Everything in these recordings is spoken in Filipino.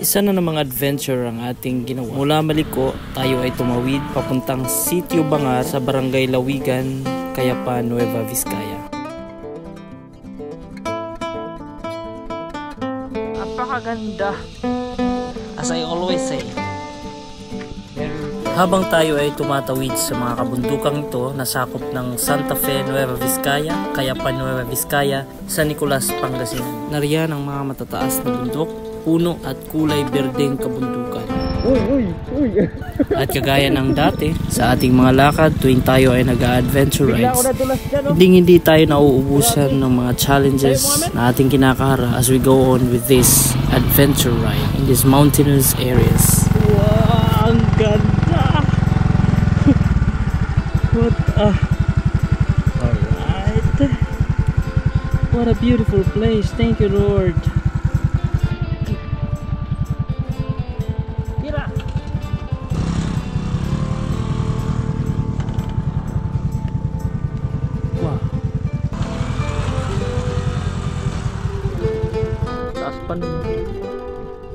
Isa na namang adventure ang ating ginawa. Mula Maliko, tayo ay tumawid papuntang Sitio Bangar sa Barangay Lawigan, Cayapan, Nueva Vizcaya. Napakaganda, as I always say. Habang tayo ay tumatawid sa mga kabundukang ito na sakop ng Santa Fe, Nueva Vizcaya, Cayapan, Nueva Vizcaya, San Nicolas, Pangasinan. Nariyan ang mga matataas na bundok, puno at kulay berdeng kabundukan. At kagaya ng dati, sa ating mga lakad tuwing tayo ay nag-adventure rides, hindi tayo nauubusan ng mga challenges na ating kinakahara as we go on with this adventure ride in these mountainous areas. Wow, ang ganda! Alright. What a beautiful place. Thank you, Lord. Tira. Wow. Taas pa nun.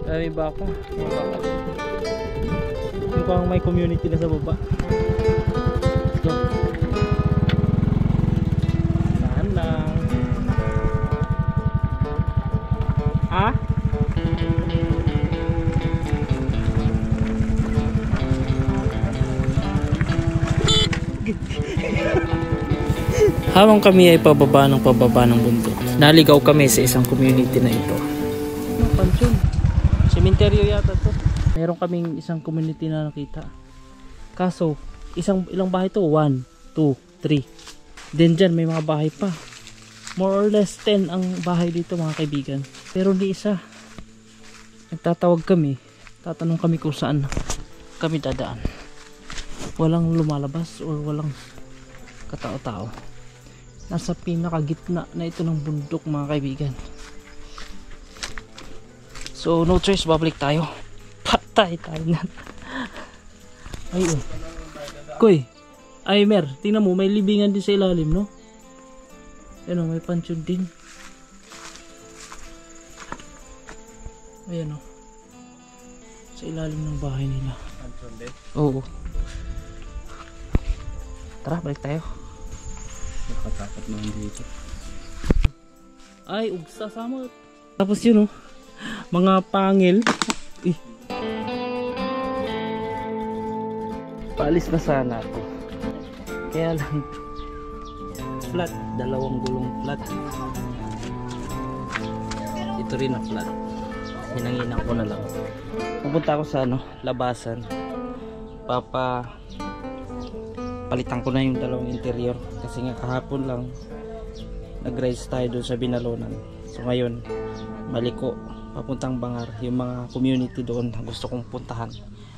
May baka. Mukhang may community na sa baba. Saan lang? Ah? Habang kami ay pababa ng bundok, naligaw kami sa isang community na ito. Pansyon. Sementeryo yata to. Meron kaming isang community na nakita. Kaso, ilang bahay to? 1, 2, 3. Then dyan may mga bahay pa. More or less 10 ang bahay dito mga kaibigan. Pero di isa. Nagtatawag kami. Tatanong kami kung saan kami dadaan. Walang lumalabas or walang katao-tao. Nasa pinakagitna na ito ng bundok mga kaibigan. So no choice, babalik tayo. Patay tayo na. Ayun. Koy, ay Mer, tingnan mo, may libingan din sa ilalim, no? Ayan o, may pansyon din. Ayan o. Sa ilalim ng bahay nila. Pansyon din? Oo. Tara, balik tayo. Nakatakot naman dito. Ay, ugsa samot. Tapos yun o, mga pangil. Paalis na sana ako. Kaya lang flat, dalawang gulong flat. Ito rin ang flat. Hinanginan ko na lang. Pupunta ako sa labasan. Palitan ko na yung dalawang interior kasi nga kahapon lang nag-rides tayo doon sa Binalonan. So ngayon, Maliko, papuntang Bangar, yung mga community doon na gusto kong puntahan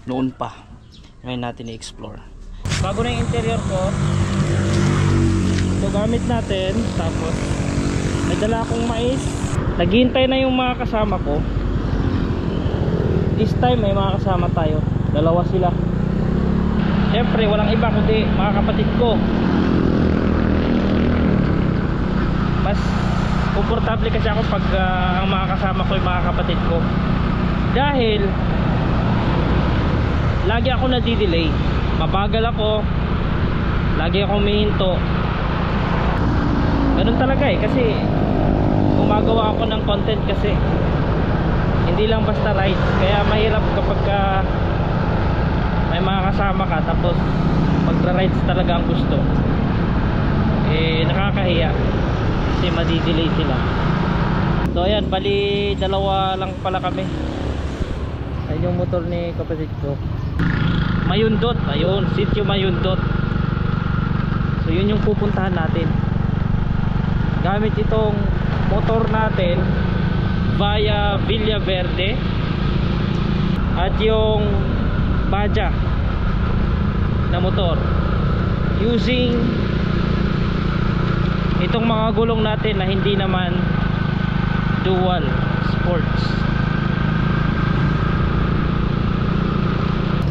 noon pa. Ngayon natin i-explore. Bago na yung interior ko, ito gamit natin. Tapos may dala akong mais. Naghihintay na yung mga kasama ko. This time may mga kasama tayo. Dalawa sila. Siyempre walang iba kundi mga kapatid ko. Mas komportable kasi ako pag ang mga kasama ko yung mga kapatid ko. Dahil lagi ako nadidelay. Mabagal ako. Lagi ako humihinto. Ganun talaga kasi gumagawa ako ng content kasi hindi lang basta rides. Kaya mahirap kapag may mga kasama ka tapos magra-rides talaga ang gusto. Nakakahiya kasi madidelay sila. So ayan, bali dalawa lang pala kami. Ayun yung motor ni kapatid ko. Mayundot, ayun, Sitio Mayundot. So yun yung pupuntahan natin. Gamit itong motor natin via Villaverde at yung Baja na motor using itong mga gulong natin na hindi naman dual sports.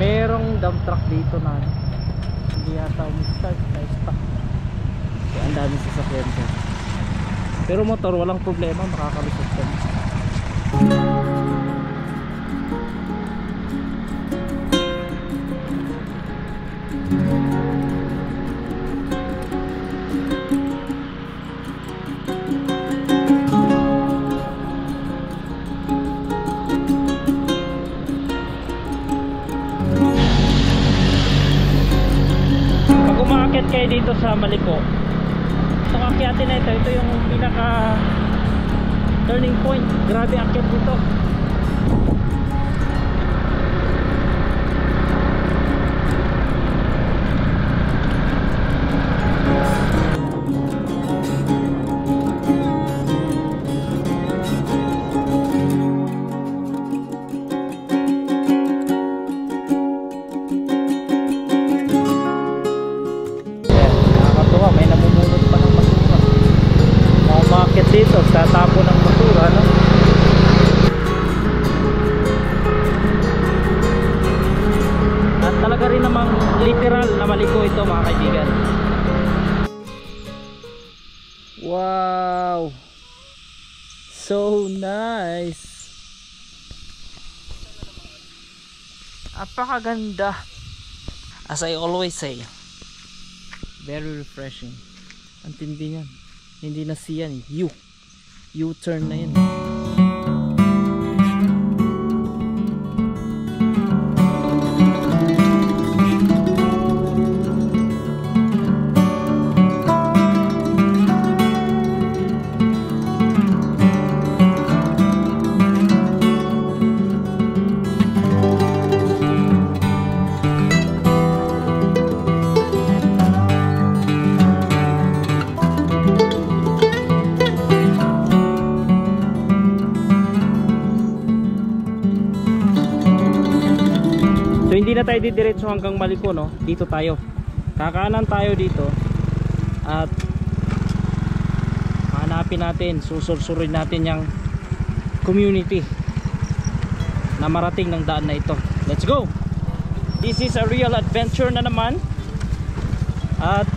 Merong dump truck dito na hindi yata umistart, na-stop. Kaya ang daming sasakyan dyan. Pero motor walang problema, makakalusot ka. aakyat kayo dito sa Maliko, itong akyatin na ito yung pinaka turning point. Grabe akyat dito. Dito sa tapo ng basura, no? At talaga rin namang literal na Maliko ito, mga kaibigan. Wow, so nice. Apakaganda. As I always say, very refreshing. Ang tindi niyan. Hindi na siya ni U-turn na yun. Hindi na tayo didiretso hanggang Maliko, no? Dito tayo. Kakaanan tayo dito. At hanapin natin, susursurin natin yung community na marating ng daan na ito. Let's go! This is a real adventure na naman. At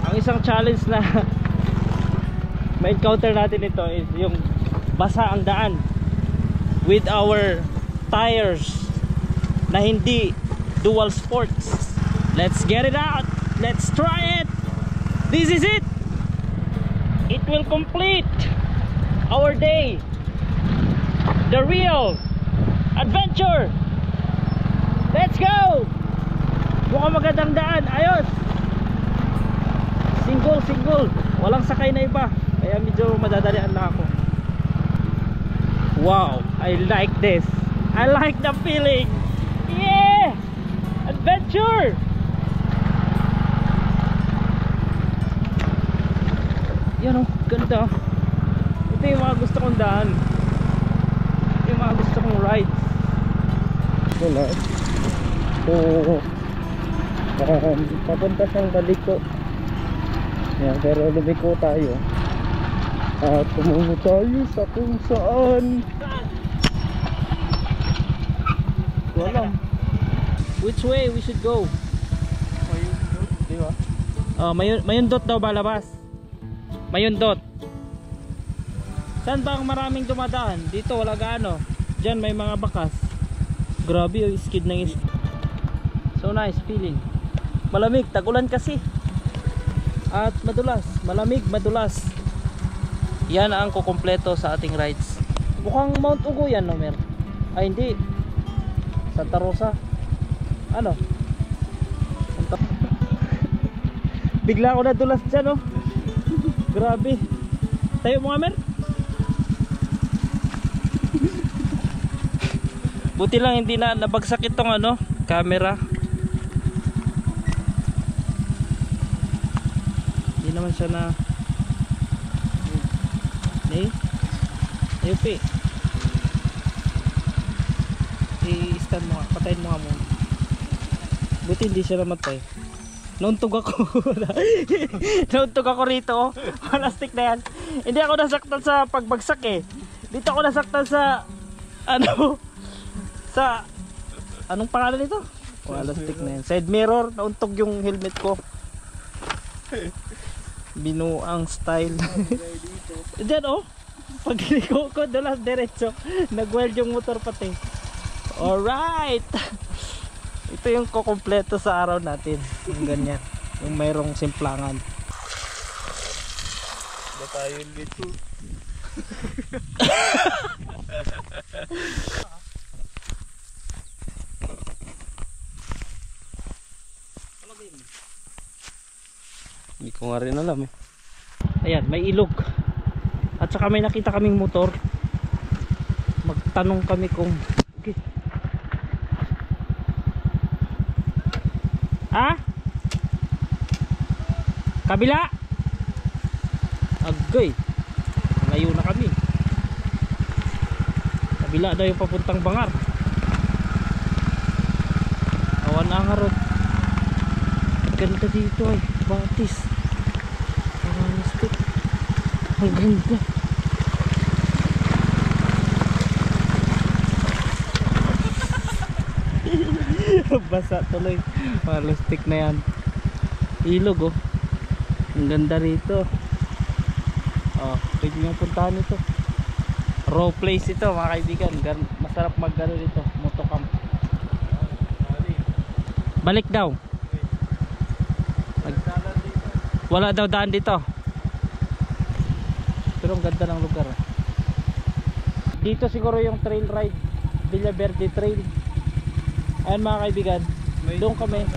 ang isang challenge na ma-encounter natin ito is yung basa ang daan with our tires na hindi dual sports. Let's get it out. Let's try it. This is it. It will complete our day. The real adventure. Let's go. Mukhang magandang daan. Ayos. Single. Walang sakay na iba. Kaya medyo madadalian na ako. Wow, I like this. I like the feeling. Yeah! Adventure! Yan oh, ganda. Ito yung mga gusto kong daan. Ito yung mga gusto kong rides. Wala. So, papunta siyang Maliko. Yan, pero lumiko tayo. At tumungo tayo sa kung saan. Wala. Which way we should go? Mayundot, di ba? Mayundot daw balabas. Mayundot. Saan ba ang maraming dumadaan? Dito wala gaano. Diyan may mga bakas. Grabe yung skid ng skid. So nice feeling. Malamig, tag-ulan kasi. At madulas, malamig, madulas. Yan ang kukumpleto sa ating rides. Mukhang Mount Ugo yan, no, Mer? Ay hindi, Santa Rosa. Ano? Bigla ako nadulas dyan, oh. Grabe. Tayo mga Mer. Buti lang hindi na nabagsak itong ano, camera. Hindi naman siya na ayupi. I-stand mo nga, patayin mo nga muna. Buti hindi siya namatay. Nauntog ako. Nauntog ako rito. Plastic na yan. Hindi ako nasaktan sa pagbagsak eh. Dito ako nasaktan sa ano, sa anong pangalan nito? Plastic na yan. Side mirror. Nauntog yung helmet ko. Binuang style. Diyan oh. Pag liko ko dulas diretso, nag-weld yung motor pati. Alright. Ito yung kukumpleto sa araw natin. Yung ganyan. Yung mayroong simplangan. Ba tayo dito? ko nga rin alam eh. Ayan, may ilog. At saka may nakita kaming motor. Magtanong kami kung okay. Kabila. Agay. Layo na kami. Kabila daw yung papuntang Bangar. Awan ang harot. Ganda dito ay. Batis. Plastic. Ang ganda. Basa tuloy. Plastic na yan. Ilog oh. Ang ganda rito. Oh, pwede nyo puntahan ito. Raw place ito mga kaibigan. Masarap mag-gano dito. Motocamp. Balik daw. Wala daw daan dito. Pero ang ganda ng lugar. Dito siguro yung trail ride. Villaverde Trail. Ayan mga kaibigan. Doon kami.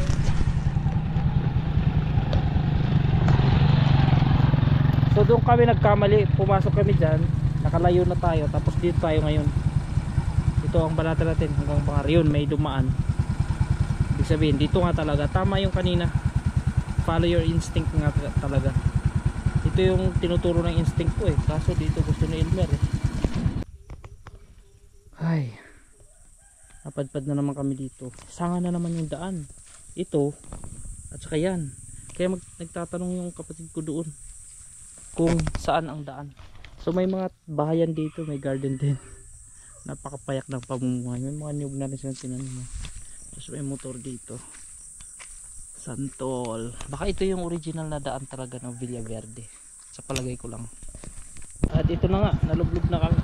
So doon kami nagkamali. Pumasok kami dyan. Nakalayo na tayo. Tapos dito tayo ngayon. Ito ang balata natin. Hanggang Bangar yun. May dumaan. Ibig sabihin dito nga talaga. Tama yung kanina. Follow your instinct nga talaga. Ito yung tinuturo ng instinct ko eh. Kaso dito gusto ni Elmer eh. Ay. Napadpad na naman kami dito. Sanga na naman yung daan. Ito. At saka yan. Kaya nagtatanong yung kapatid ko doon kung saan ang daan. So may mga bahayan dito. May garden din. Napakapayak ng pamumuhay. May mga niyog na rin silang tinanim. Tapos may motor dito. Santol. Baka ito yung original na daan talaga ng Villaverde. Sa palagay ko lang. At ito na nga. Nalublog na kami.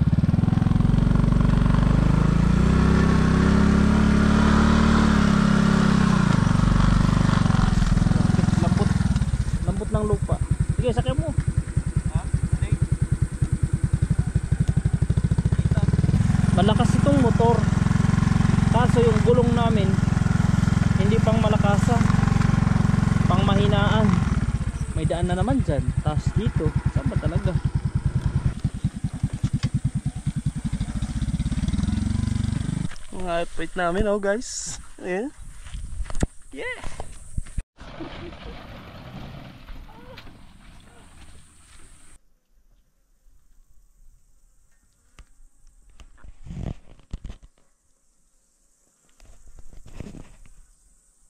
Lambot ng lupa. Sige, sakyan mo. Malakas itong motor. Kaso yung gulong namin hindi pang malakasan. Pang mahinaan. May daan na naman dyan. Tapos dito, saan ba talaga? Mga update namin oh guys. Ayan. Yeah.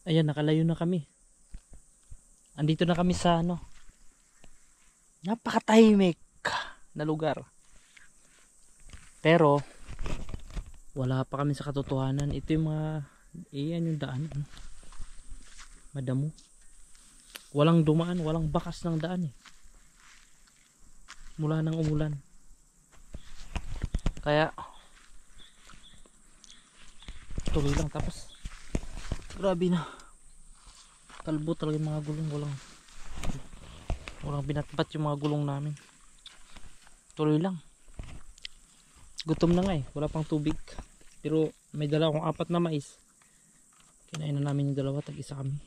Ayan, nakalayo na kami. Andito na kami sa ano. Napakatahimik na lugar. Pero wala pa kami sa katotohanan. Ito yung mga iyan yung daan. Madamo. Walang dumaan, walang bakas ng daan eh. Mula nang umulan. Kaya tuloy lang tapos grabe na. Kalbo talaga yung mga gulong. Walang binatbat yung mga gulong namin. Tuloy lang. Gutom na nga eh. Wala pang tubig. Pero may dala akong 4 na mais. Kinain na namin yung dalawa. Tag-isa kami.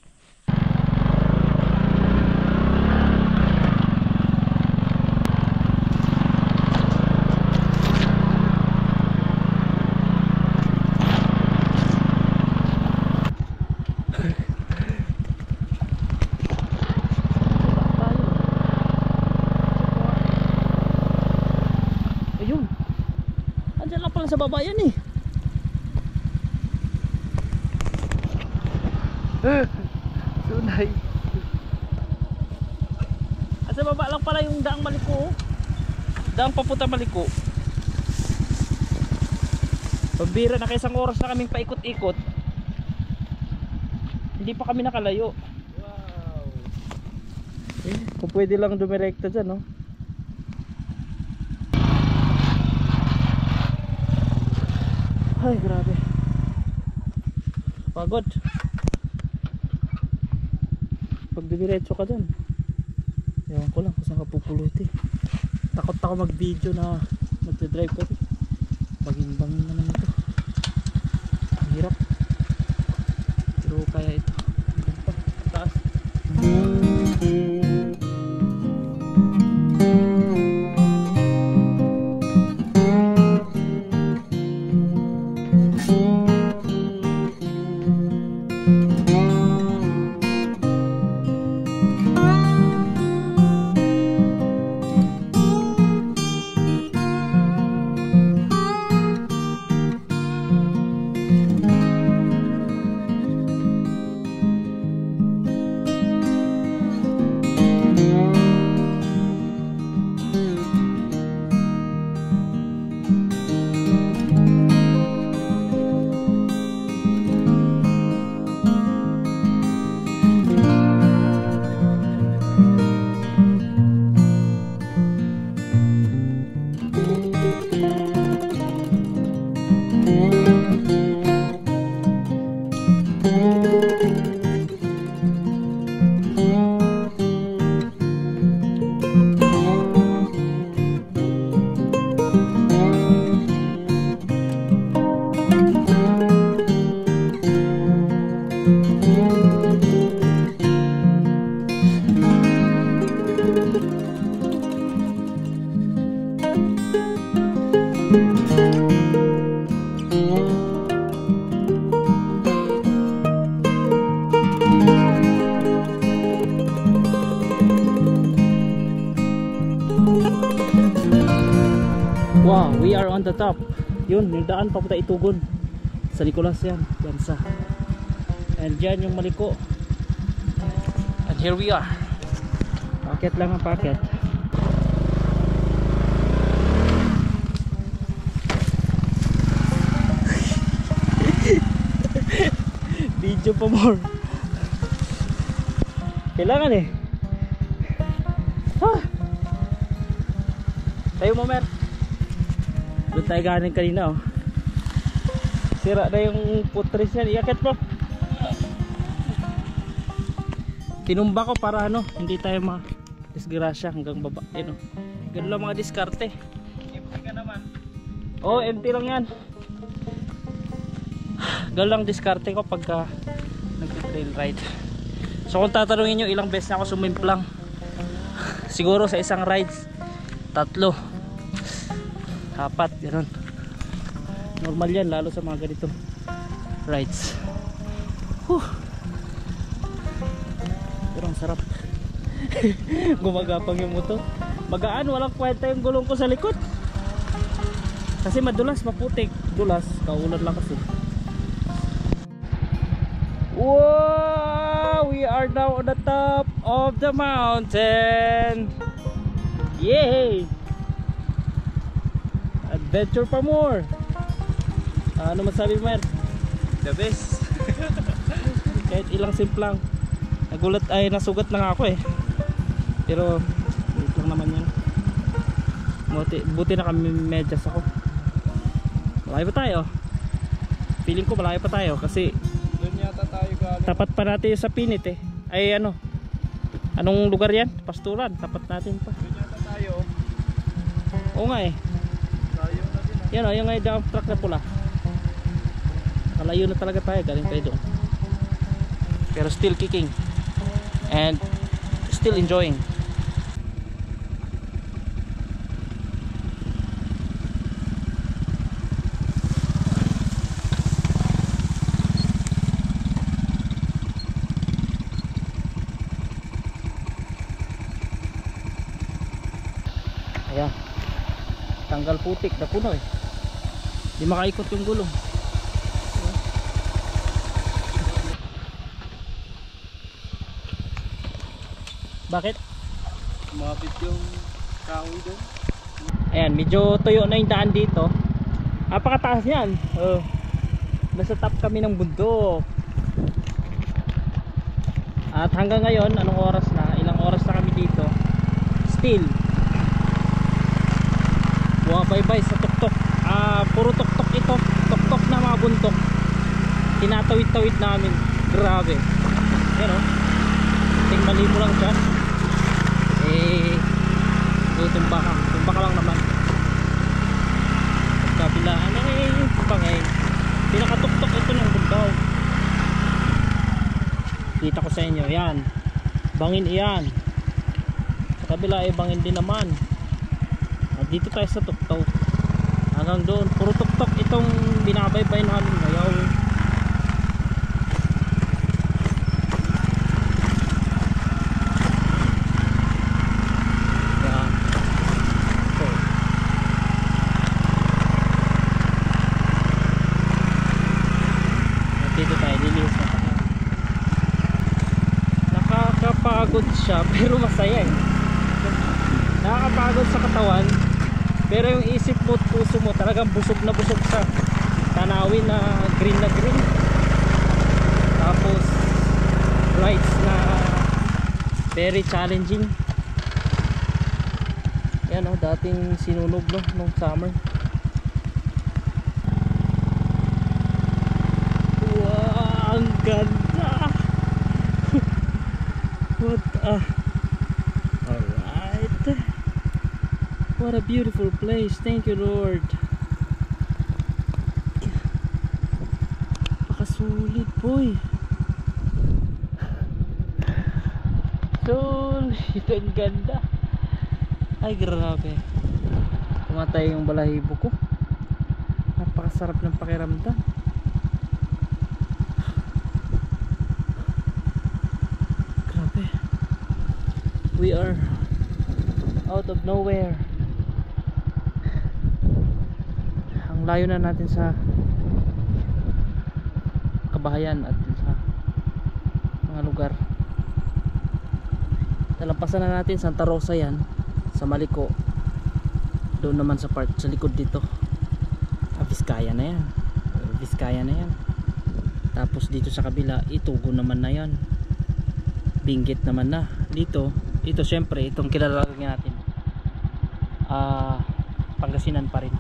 Sa baba yan eh. Sunay. Sa baba lang pala yung daang Maliko. Daang papunta Maliko. Pabira na, isang oras na kaming paikot-ikot. Hindi pa kami nakalayo. Wow. Kung pwede lang dumirekta dyan no. Ay, grabe. Pagod. Pag dumiretso ka dyan, ewan ko lang kung saan ka pupuluti. Takot ako mag video na magdadrive ka rin. Bangin-bangin naman ito. Ang hirap. Pero kaya ito. Taas. on the top. Yun, yung daan papunta Itugon. Sa Nicolas yan, Bansa. And dyan yung Maliko. And here we are. Paket lang ang paket. Video pa more. Kailangan eh. Tayo mo, Mer. Doon tayo galing kanina, oh. Sira na yung putres yan. Iakit mo. Tinumba ko para ano, hindi tayo ma-disgrasya hanggang baba. Yun, oh. Ganun lang mga diskarte. Empty ka naman. Oh, empty lang yan. Ganun lang diskarte ko pagka nag-trail ride. So kung tatanungin nyo ilang beses na ako sumimplang, siguro sa isang rides 3, 4, gano'n. Normal yan, lalo sa mga ganitong rides. Pero ang sarap. Gumagapang yung motor. Magaan, walang kwenta yung gulong ko sa likod. Kasi madulas, maputik. Dulas, kaulan lang kasi. Wow! We are now on the top of the mountain. Yay! Adventure pa more. Ano masabi mo, Mer? The best. Kahit ilang simplang. Nagulat ay nasugat lang ako eh. Pero wait lang naman yan. Buti na kami medyas ako. Malayo pa tayo. Feeling ko malayo pa tayo kasi Doon yata tayo galing. tapat pa natin sa Pinit eh. Ay ano? Anong lugar yan? Pasturan. Tapat natin pa. Doon yata tayo. Oo nga eh. Tayo na din ah. Yan o, yung dump truck na pula. Malayo na talaga tayo. Galing tayo doon. Pero still kicking. And still enjoying. Ayan. Tanggal putik na puno eh. Di makaikot yung gulong. Bakit? Mabit yung kahoy doon. Ayan, medyo tuyo na yung daan dito. Napakataas yan. Nasa top kami ng bundok. At hanggang ngayon, anong oras na? Ilang oras na kami dito. Still bumabaybay sa tuktok. Puro tuktok ito. Tuktok na mga bundok. Tinatawid-tawid namin. Grabe. Yan o. Ting mali mo lang siya. Tumba ka lang naman. Kabilaan tumbang pinakatuktok ito ng bundok. Kita ko sa inyo yan, bangin iyan. Sa kabila ay bangin din naman. At dito tayo sa tuktok hanggang doon, puro tuktok itong binabaybay namin ngayon. Nakakapagod siya pero masaya eh. Nakakapagod sa katawan pero yung isip mo at puso mo talagang busog na busog sa tanawin na green. Tapos rides na very challenging. Yan o, dating sinunog no, nung summer. Wow, ang ganda. Alright. What a beautiful place. Thank you, Lord. Pakasulit, boy. Sulit. Ang ganda. Ay, grabe. Pumatay yung balahibo ko. Napakasarap ng pakiramdam. We are out of nowhere. layo na natin sa kabahayan at sa mga lugar. Nalampasan na natin Santa Rosa yan, sa Maliko. Doon naman sa part sa likod dito, Vizcaya na yan, Vizcaya na yan. Tapos dito sa kabila, Itugo naman na yan, Benguet naman na. Dito, ito syempre, itong kilalalagyan natin, Pangasinan pa rin.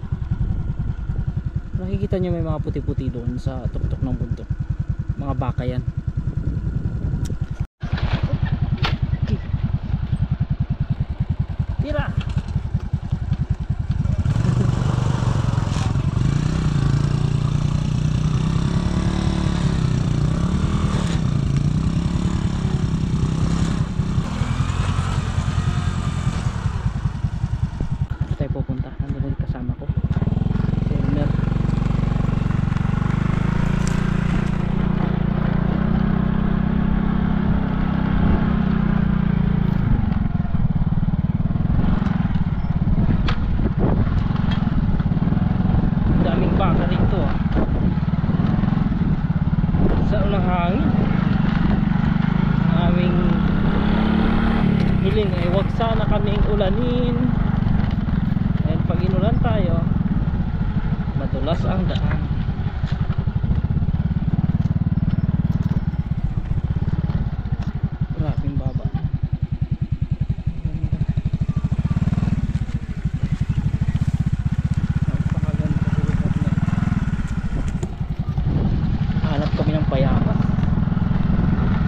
Nakikita nyo may mga puti-puti doon sa tuktok ng bundok, mga baka yan. Tira! Tayo pupunta, nandun kasama ko si Elmer. Daming baka rito sa unang hangin. Ang aming hiling ay wag sana kaming ulanin. Pag inulan tayo, madulas ang daan. Grabing baba. Napakaganda sa lugar na. Hanap kami ng payamas.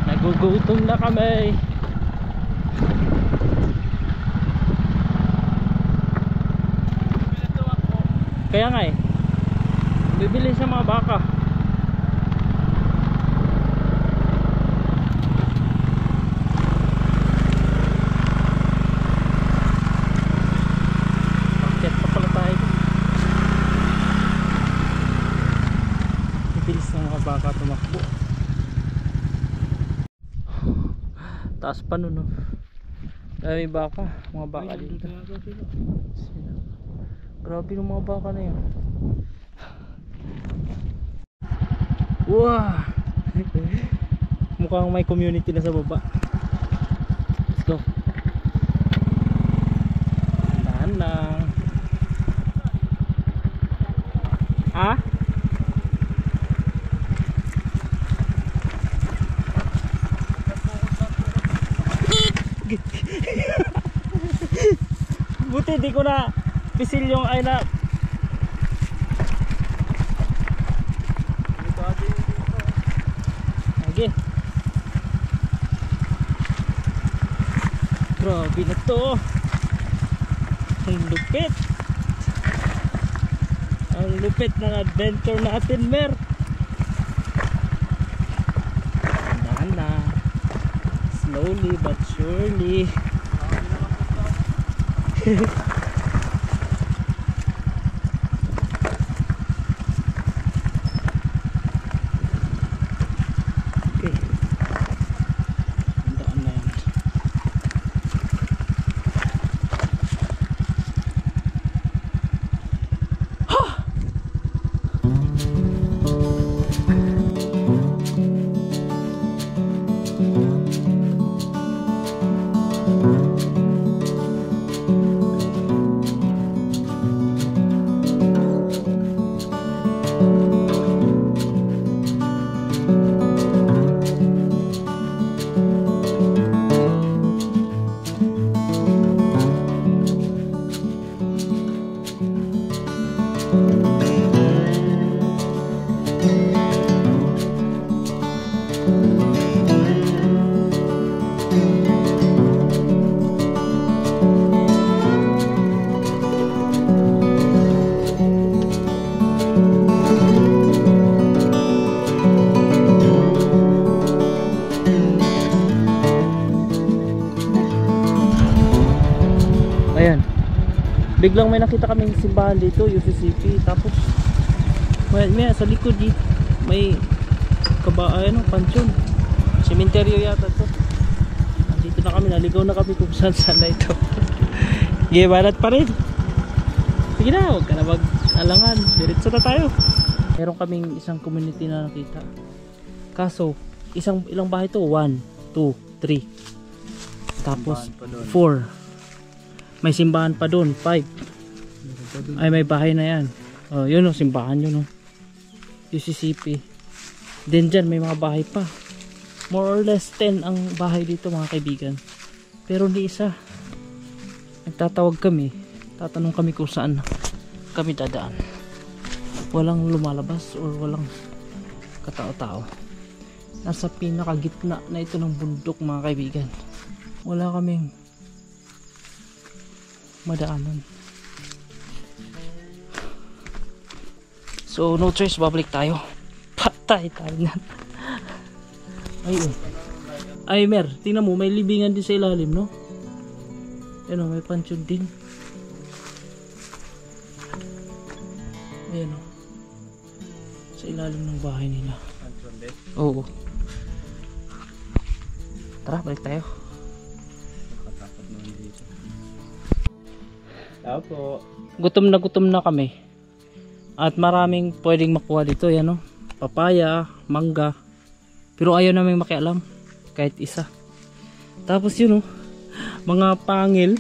Nagugutom na kami. Kaya nga bibili sa mga baka. Bakit pa pala tayo? Bibilis ng mga baka tumakbo. Taas pa nun, no? May baka, mga baka dito. Grabe ng mga baka na yun. Wow! Mukhang may community na sa baba. Let's go. Dahan lang. Ah? Buti di ko na pisil yung ay na. Okay. Grabe na to. Ang lupit. Ang lupit ng adventure natin, Mer. Dahan na. Slowly but surely. Biglang may nakita kaming simbahan dito, UCCP. Tapos may sa likod may pansyon, sementeryo yata to. Dito na kami, naligaw na kami kung saan na ito. Sige, balat pa rin. Sige na, huwag ka na alangan, diretso na tayo. Meron kaming isang community na nakita. Kaso, ilang bahay to? 1, 2, 3. Tapos 4. May simbahan pa doon, 5. Ay, may bahay na yan. Oh, yun o, simbahan yun o. UCCP. Then dyan, may mga bahay pa. More or less 10 ang bahay dito mga kaibigan. Pero hindi isa. Nagtatawag kami. Tatanong kami kung saan kami dadaan. Walang lumalabas or walang katao-tao. Nasa pinakagitna na ito ng bundok mga kaibigan. Wala kaming madaanan. So no choice, babalik tayo. Patay tayo na. Ay Mer, tingnan mo, may libingan din sa ilalim, no? Ayan o, may pansyon din. Ayan o, sa ilalim ng bahay nila. Oo. Tara, balik tayo. Gutom na kami. At maraming pwedeng makuha dito. Yan o, papaya, mangga. Pero ayaw namin makialam kahit isa. Tapos yun o, mga pangil.